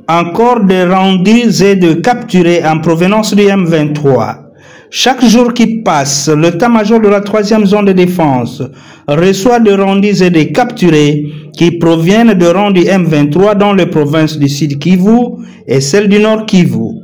encore de rendus et de capturés en provenance du M23. Chaque jour qui passe, l'état-major de la 3e zone de défense reçoit de rendus et de capturés qui proviennent de rangs du M23 dans les provinces du Sud Kivu et celles du Nord Kivu.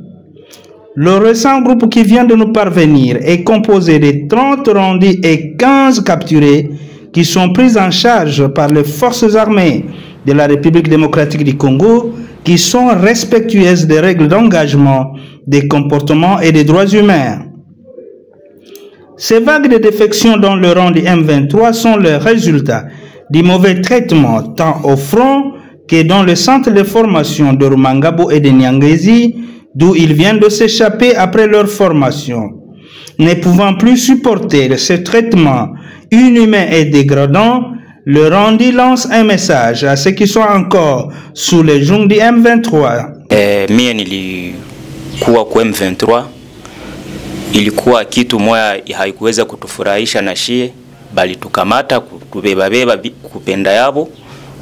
Le récent groupe qui vient de nous parvenir est composé de 30 rendus et 15 capturés qui sont pris en charge par les forces armées de la République démocratique du Congo qui sont respectueuses des règles d'engagement, des comportements et des droits humains. Ces vagues de défections dans le rang du M23 sont le résultat du mauvais traitement tant au front que dans le centre de formation de Rumangabo et de Nyangezi, d'où ils viennent de s'échapper après leur formation. Ne pouvant plus supporter ce traitement inhumain et dégradant, le Randi lance un message à ceux qui sont encore sous les jungles du M23. Mie nilikuwa kwa M23, ilikuwa kitu moja haikuweza kutufurahisha na shie, bali tukamata kutubeba kupenda yabo,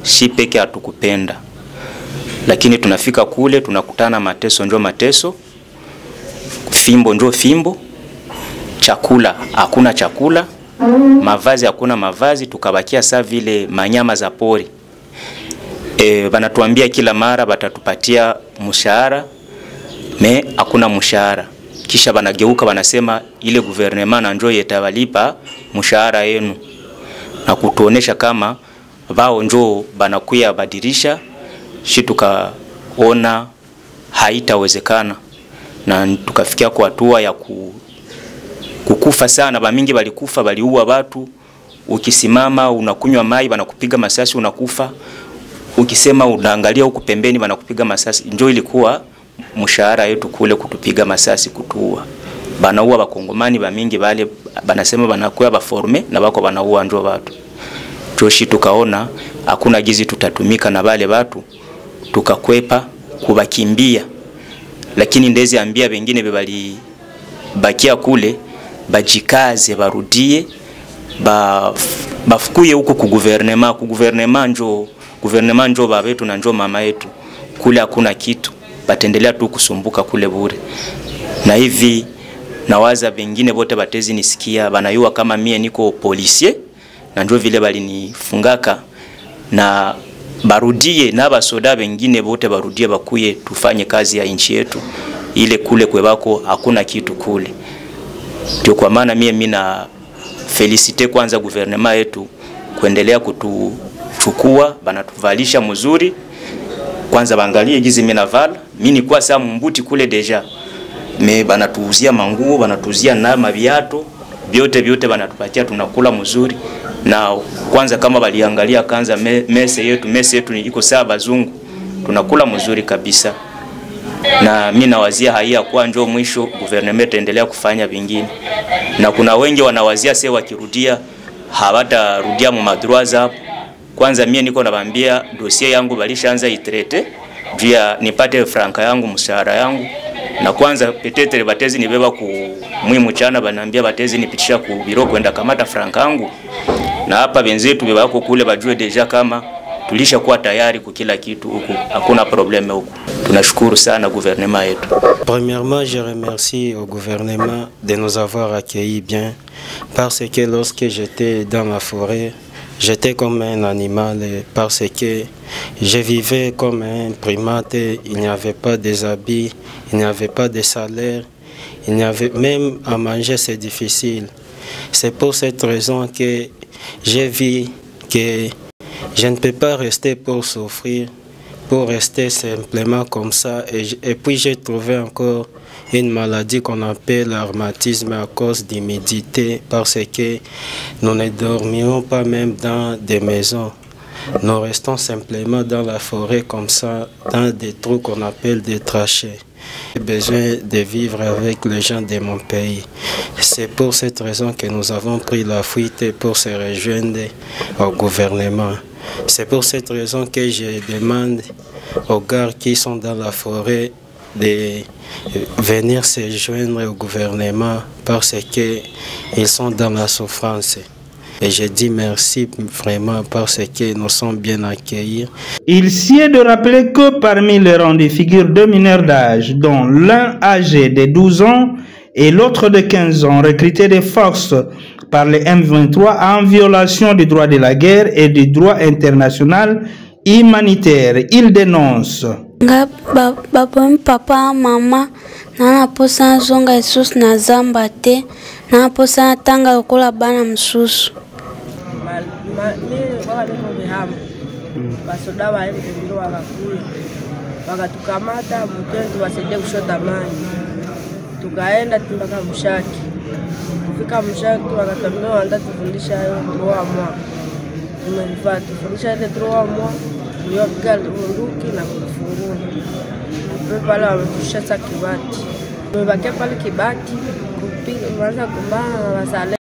shi peke hatukupenda. Lakini tunafika kule tunakutana mateso njo mateso, fimbo njo fimbo, chakula hakuna chakula, mavazi hakuna mavazi, tukabakia saa vile manyama za pori. Banatuambia kila mara batatupatia mshahara, hakuna mshahara. Kisha banageuka banasema ile gouvernement na njo yetawalipa mshahara yenu, na kutuonesha kama bao njo banakuya badirisha. Shi tukaona haitawezekana na tukafikia kwa hatua ya kukufa sana. Bamingi balikufa, baliua watu. Ukisimama unakunywa mai banakupiga masasi unakufa. Ukisema unaangalia huko pembeni banakupiga masasi. Njo ilikuwa mshahara yetu kule, kutupiga masasi, kutuua. Banaua bakongomani bamingi bale banasema banakuwa baforme na bako banaua njo watu. Joshi tukaona hakuna gizi tutatumika na bale watu, tukakwepa kubakimbia. Lakini ndezi ambia bengine bebali bakia kule bajikaze barudie bafukuye huko ku gouvernement njo babetu na njo mama yetu. Kule hakuna kitu, batendelea tu kusumbuka kule bure. Na hivi nawaza bengine bote batezi nisikia banayua kama mie niko policier na njo vile bali nifungaka, na barudie na basoda bengine bote barudie bakuye tufanye kazi ya nchi yetu ile. Kule kwebako hakuna kitu kule. Ndio kwa maana mie na felicite kwanza gouvernement yetu kuendelea kutuchukua, banatuvalisha mzuri. Kwanza baangalie gizi mimi navala, mimi nilikuwa saa mbuti kule deja, banatuuzia manguo, banatuuzia na maviato, vyote banatupatia, tunakula mzuri. Na kwanza kama baliangalia kanza mese yetu iko saa bazungu, tunakula mzuri kabisa. Na mimi nawazia haya kwa njo mwisho gouvernement endelea kufanya vingine. Na kuna wengi wanawazia sasa wakirudia hawatarudia mu madroits hapo. Kwanza mimi niko nawaambia dossier yangu balishaanza itrete juu ya nipate franka yangu, mshahara yangu. Na kwanza petetere batezi nibeba ku mwimu chana, banambia batezi nipitisha ku biro kwenda kamata franka yangu. Na hapa benzetu bebako kule bajue deja kama tulisha kuwa tayari kwa kila kitu huko, hakuna problème huko. Tunashukuru sana gouvernement yetu. Premièrement, je remercie au gouvernement de nous avoir accueillis bien, parce que lorsque j'étais dans la forêt, j'étais comme un animal, parce que je vivais comme un primate. Il n'y avait pas des habits, il n'y avait pas de salaire, il n'y avait même à manger, c'est difficile. C'est pour cette raison que j'ai vu que je ne peux pas rester pour souffrir, pour rester simplement comme ça. Et puis j'ai trouvé encore une maladie qu'on appelle le rhumatisme à cause d'humidité, parce que nous ne dormions pas même dans des maisons. Nous restons simplement dans la forêt comme ça, dans des trous qu'on appelle des trachées. J'ai besoin de vivre avec les gens de mon pays. C'est pour cette raison que nous avons pris la fuite pour se rejoindre au gouvernement. C'est pour cette raison que je demande aux gars qui sont dans la forêt de venir se joindre au gouvernement, parce qu'ils sont dans la souffrance. Et je dis merci vraiment parce que nous sommes bien accueillis. Il sied de rappeler que parmi les rendus figurent 2 mineurs d'âge, dont l'un âgé de 12 ans et l'autre de 15 ans, recrutés de force par les M23 en violation du droit de la guerre et du droit international humanitaire. Il dénonce. Papa, maman, nana posa zonga Jesus na zamba te, nana posa tanga lokola bana msusu. Basoda waende wakakula, wakatukamata mpenzi wasaidie kushota maji, tukaenda mpaka Mshaki. Kufika Mshaki wakatuambia wanda tufundisha hayo 3 mois. Tumefanya tufundisha ile 3 mois, tuliyopiga bunduki na kufungua. Pale wametusha Kibati, tumebakia pale Kibati kupiga kumbana na wasale.